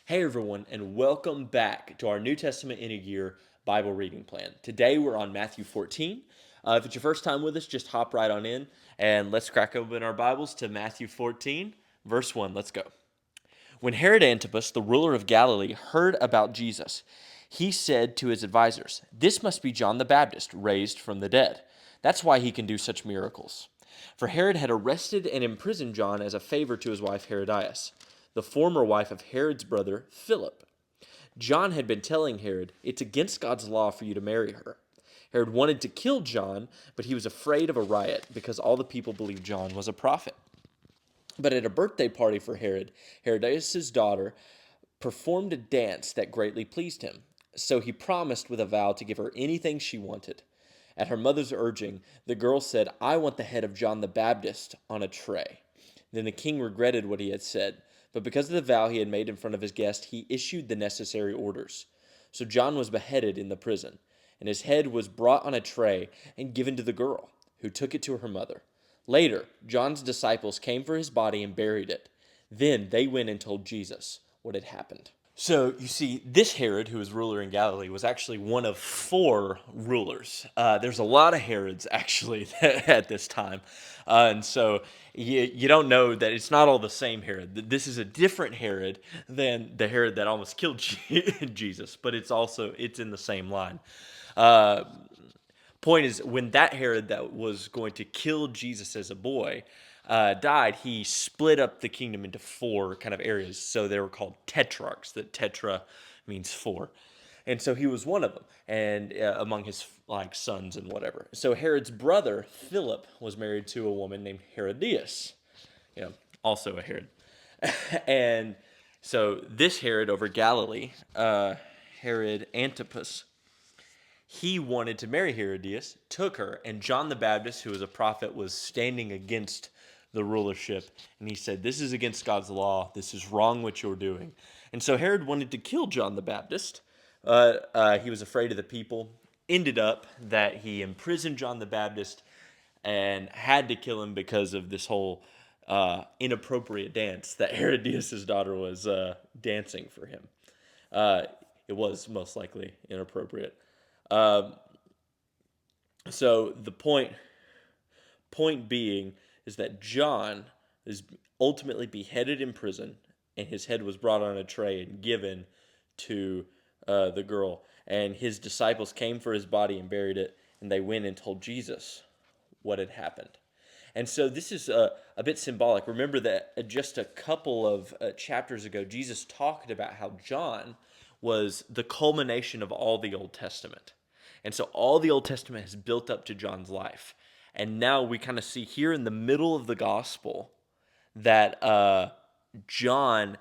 Hey everyone, and welcome back to our New Testament in a Year Bible reading plan. Today we're on Matthew 14. If it's your first time with us, just hop right on in and let's crack open our Bibles to Matthew 14, verse 1. Let's go. When Herod Antipas, the ruler of Galilee, heard about Jesus, he said to his advisors, "This must be John the Baptist, raised from the dead. That's why he can do such miracles." For Herod had arrested and imprisoned John as a favor to his wife Herodias, the former wife of Herod's brother Philip. John had been telling Herod, "It's against God's law for you to marry her." Herod wanted to kill John, but he was afraid of a riot because all the people believed John was a prophet. But at a birthday party for Herod, Herodias' daughter performed a dance that greatly pleased him. So he promised with a vow to give her anything she wanted. At her mother's urging, the girl said, "I want the head of John the Baptist on a tray." Then the king regretted what he had said, but because of the vow he had made in front of his guest, he issued the necessary orders. So John was beheaded in the prison, and his head was brought on a tray and given to the girl, who took it to her mother. Later, John's disciples came for his body and buried it. Then they went and told Jesus what had happened. So you see, this Herod, who was ruler in Galilee, was actually one of four rulers. There's a lot of Herods actually at this time, and so you don't know that it's not all the same Herod. This is a different Herod than the Herod that almost killed Jesus, but it's in the same line. Uh, Point is, when that Herod that was going to kill Jesus as a boy died, he split up the kingdom into four kind of areas. So they were called tetrarchs. That tetra means four, and so he was one of them, and among his sons and whatever. So Herod's brother Philip was married to a woman named Herodias, also a Herod, and so this Herod over Galilee, Herod Antipas, he wanted to marry Herodias, took her, and John the Baptist, who was a prophet, was standing against the rulership. And he said, "This is against God's law. This is wrong what you're doing." And so Herod wanted to kill John the Baptist. He was afraid of the people. Ended up that he imprisoned John the Baptist and had to kill him because of this whole inappropriate dance that Herodias' daughter was dancing for him. Uh, it was most likely inappropriate. Um, so the point being is that John is ultimately beheaded in prison, and his head was brought on a tray and given to the girl. And his disciples came for his body and buried it, and they went and told Jesus what had happened. And so this is a bit symbolic. Remember that just a couple of chapters ago, Jesus talked about how John was the culmination of all the Old Testament. And so all the Old Testament has built up to John's life. And now we kind of see here in the middle of the gospel that John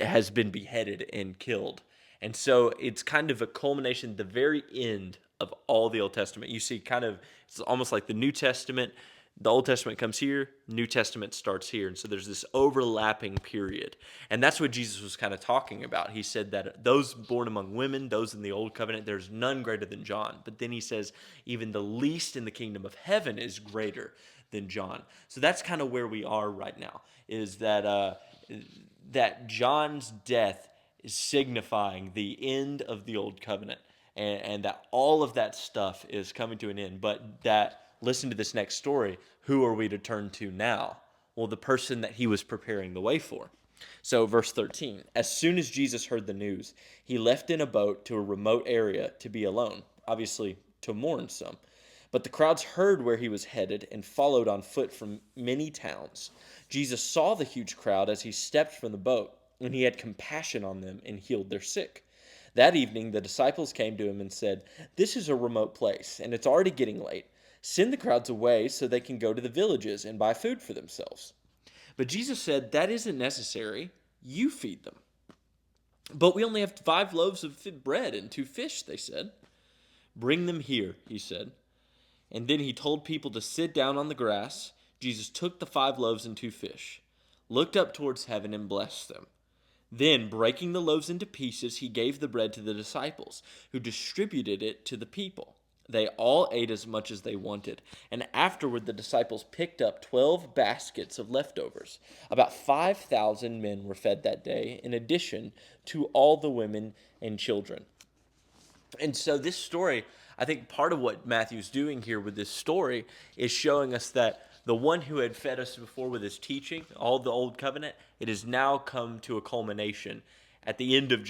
has been beheaded and killed. And so it's kind of a culmination, the very end of all the Old Testament. You see, it's almost like the New Testament. The Old Testament comes here, New Testament starts here. And so there's this overlapping period. And that's what Jesus was kind of talking about. He said that those born among women, those in the Old Covenant, there's none greater than John. But then he says, even the least in the kingdom of heaven is greater than John. So that's kind of where we are right now, is that John's death is signifying the end of the Old Covenant, and that all of that stuff is coming to an end. But that, listen to this next story, who are we to turn to now? Well, the person that he was preparing the way for. So verse 13, as soon as Jesus heard the news, he left in a boat to a remote area to be alone, obviously to mourn some. But the crowds heard where he was headed and followed on foot from many towns. Jesus saw the huge crowd as he stepped from the boat, and he had compassion on them and healed their sick. That evening, the disciples came to him and said, "This is a remote place, and it's already getting late. Send the crowds away so they can go to the villages and buy food for themselves." But Jesus said, "That isn't necessary. You feed them." "But we only have 5 loaves of bread and 2 fish," they said. "Bring them here," he said. And then he told people to sit down on the grass. Jesus took the 5 loaves and 2 fish, looked up towards heaven, and blessed them. Then, breaking the loaves into pieces, he gave the bread to the disciples, who distributed it to the people. They all ate as much as they wanted, and afterward the disciples picked up 12 baskets of leftovers. About 5,000 men were fed that day, in addition to all the women and children. And so this story, I think part of what Matthew's doing here with this story is showing us that the one who had fed us before with his teaching, all the old covenant, it has now come to a culmination at the end of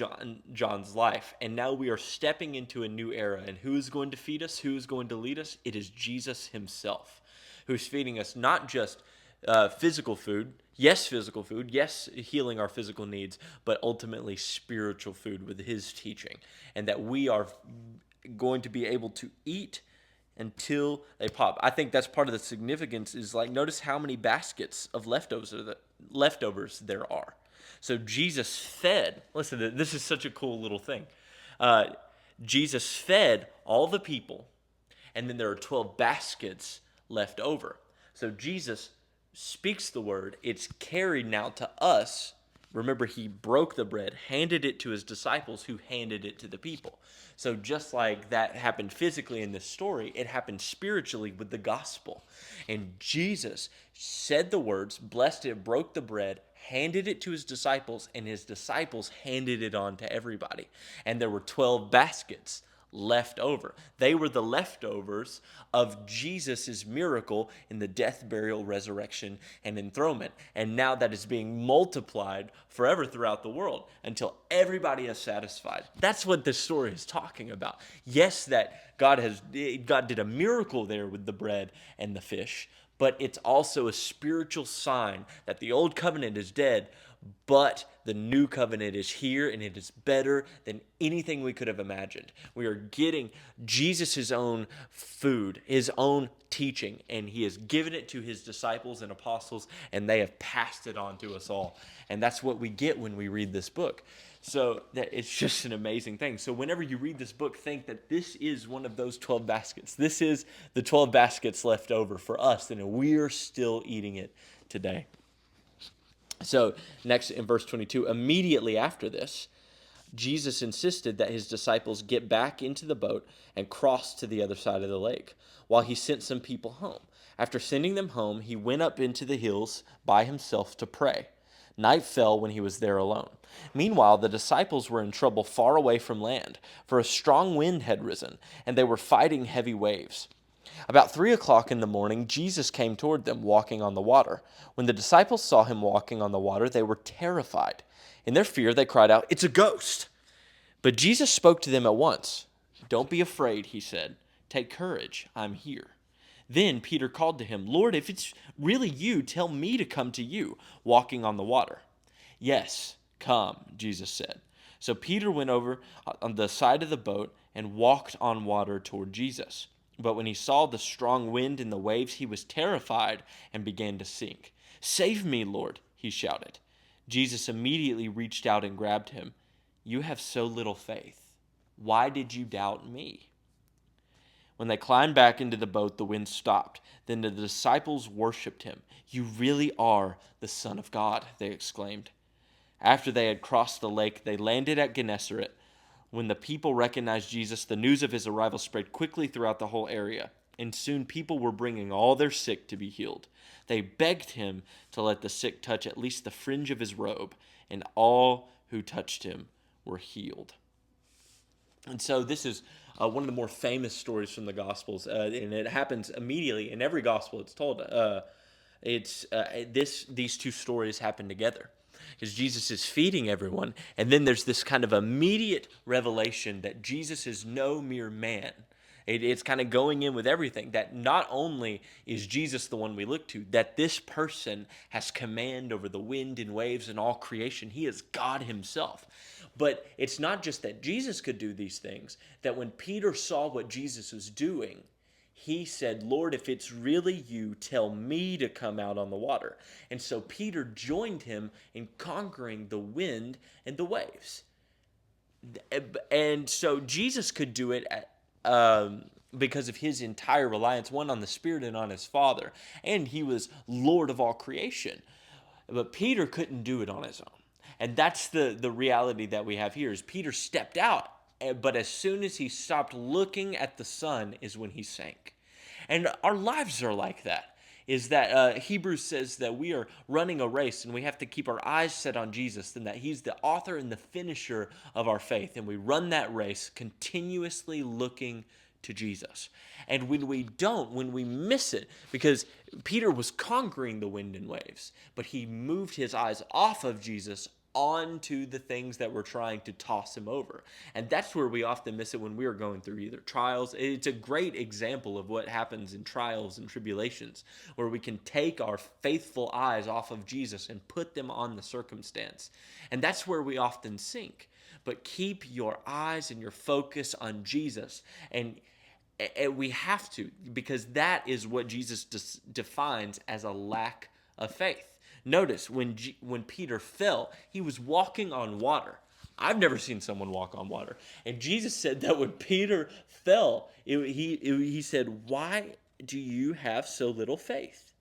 John's life. And now we are stepping into a new era. And who is going to feed us? Who is going to lead us? It is Jesus himself, who's feeding us not just physical food, yes, healing our physical needs, but ultimately spiritual food with his teaching, and that we are going to be able to eat until they pop. I think that's part of the significance is like, notice how many baskets of leftovers there are. So Jesus fed, listen, this is such a cool little thing. Jesus fed all the people, and then there are 12 baskets left over. So Jesus speaks the word, it's carried now to us. Remember, he broke the bread, handed it to his disciples, who handed it to the people. So just like that happened physically in this story, it happened spiritually with the gospel. And Jesus said the words, blessed it, broke the bread, handed it to his disciples, and his disciples handed it on to everybody. And there were 12 baskets left over. They were the leftovers of Jesus' miracle in the death, burial, resurrection, and enthronement. And now that is being multiplied forever throughout the world until everybody is satisfied. That's what this story is talking about. Yes, that God did a miracle there with the bread and the fish, but it's also a spiritual sign that the old covenant is dead, but the new covenant is here, and it is better than anything we could have imagined. We are getting Jesus' own food, his own teaching, and he has given it to his disciples and apostles, and they have passed it on to us all. And that's what we get when we read this book. So it's just an amazing thing. So whenever you read this book, think that this is one of those 12 baskets. This is the 12 baskets left over for us, and we're still eating it today. So next in verse 22, immediately after this, Jesus insisted that his disciples get back into the boat and cross to the other side of the lake, while he sent some people home. After sending them home, he went up into the hills by himself to pray. Night fell when he was there alone. Meanwhile, the disciples were in trouble far away from land, for a strong wind had risen, and they were fighting heavy waves. About 3 o'clock in the morning, Jesus came toward them, walking on the water. When the disciples saw him walking on the water, they were terrified. In their fear, they cried out, "It's a ghost!" But Jesus spoke to them at once. "Don't be afraid," he said. "Take courage, I'm here." Then Peter called to him, "Lord, if it's really you, tell me to come to you, walking on the water." "Yes, come," Jesus said. So Peter went over on the side of the boat and walked on water toward Jesus. But when he saw the strong wind and the waves, he was terrified and began to sink. "Save me, Lord," he shouted. Jesus immediately reached out and grabbed him. "You have so little faith. Why did you doubt me?" When they climbed back into the boat, the wind stopped. Then the disciples worshipped him. "You really are the Son of God," they exclaimed. After they had crossed the lake, they landed at Gennesaret. When the people recognized Jesus, the news of his arrival spread quickly throughout the whole area, and soon people were bringing all their sick to be healed. They begged him to let the sick touch at least the fringe of his robe, and all who touched him were healed. And so this is one of the more famous stories from the Gospels, and it happens immediately in every Gospel it's told. These two stories happen together, because Jesus is feeding everyone, and then there's this kind of immediate revelation that Jesus is no mere man. It's kind of going in with everything, that not only is Jesus the one we look to, that this person has command over the wind and waves and all creation. He is God himself. But it's not just that Jesus could do these things, that when Peter saw what Jesus was doing, he said, "Lord, if it's really you, tell me to come out on the water." And so Peter joined him in conquering the wind and the waves. And so Jesus could do it because of his entire reliance, one on the Spirit and on his Father. And he was Lord of all creation. But Peter couldn't do it on his own. And that's the reality that we have here, is Peter stepped out but as soon as he stopped looking at the sun is when he sank. And our lives are like that. Is that Hebrews says that we are running a race and we have to keep our eyes set on Jesus, and that he's the author and the finisher of our faith. And we run that race continuously looking to Jesus. And when we don't, when we miss it, because Peter was conquering the wind and waves, but he moved his eyes off of Jesus onto the things that were trying to toss him over. And that's where we often miss it when we are going through either trials. It's a great example of what happens in trials and tribulations, where we can take our faithful eyes off of Jesus and put them on the circumstance. And that's where we often sink. But keep your eyes and your focus on Jesus. And we have to, because that is what Jesus defines as a lack of faith. Notice when Peter fell, he was walking on water. I've never seen someone walk on water. And Jesus said that when Peter fell, he said, "Why do you have so little faith?"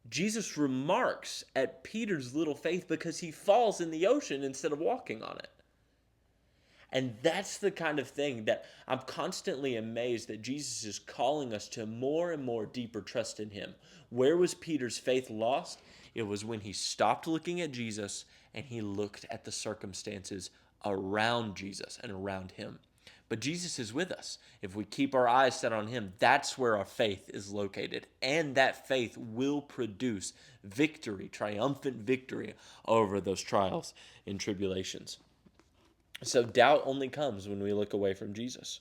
Jesus remarks at Peter's little faith because he falls in the ocean instead of walking on it. And that's the kind of thing that I'm constantly amazed that Jesus is calling us to more and more deeper trust in him. Where was Peter's faith lost? It was when he stopped looking at Jesus and he looked at the circumstances around Jesus and around him. But Jesus is with us. If we keep our eyes set on him, that's where our faith is located. And that faith will produce victory, triumphant victory over those trials and tribulations. So doubt only comes when we look away from Jesus.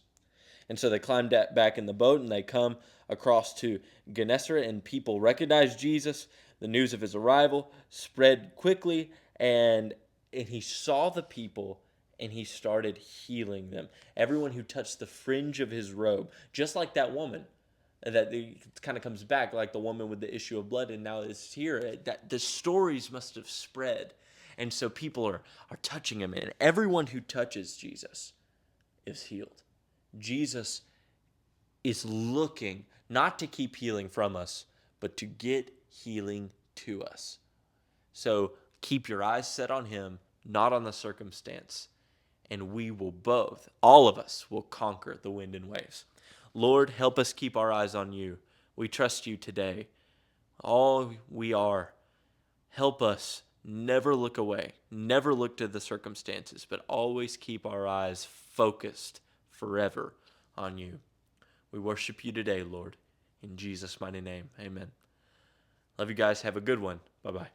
And so they climb back in the boat and they come across to Gennesaret, and people recognize Jesus. The news of his arrival spread quickly, and he saw the people and he started healing them. Everyone who touched the fringe of his robe, just like that woman that kind of comes back, like the woman with the issue of blood, and now is here. That the stories must have spread. And so people are touching him, and everyone who touches Jesus is healed. Jesus is looking not to keep healing from us, but to get healing to us. So keep your eyes set on him, not on the circumstance, and we will both, all of us, will conquer the wind and waves. Lord, help us keep our eyes on you. We trust you today. All we are, help us never look away, never look to the circumstances, but always keep our eyes focused forever on you. We worship you today, Lord. In Jesus' mighty name, amen. Love you guys. Have a good one. Bye-bye.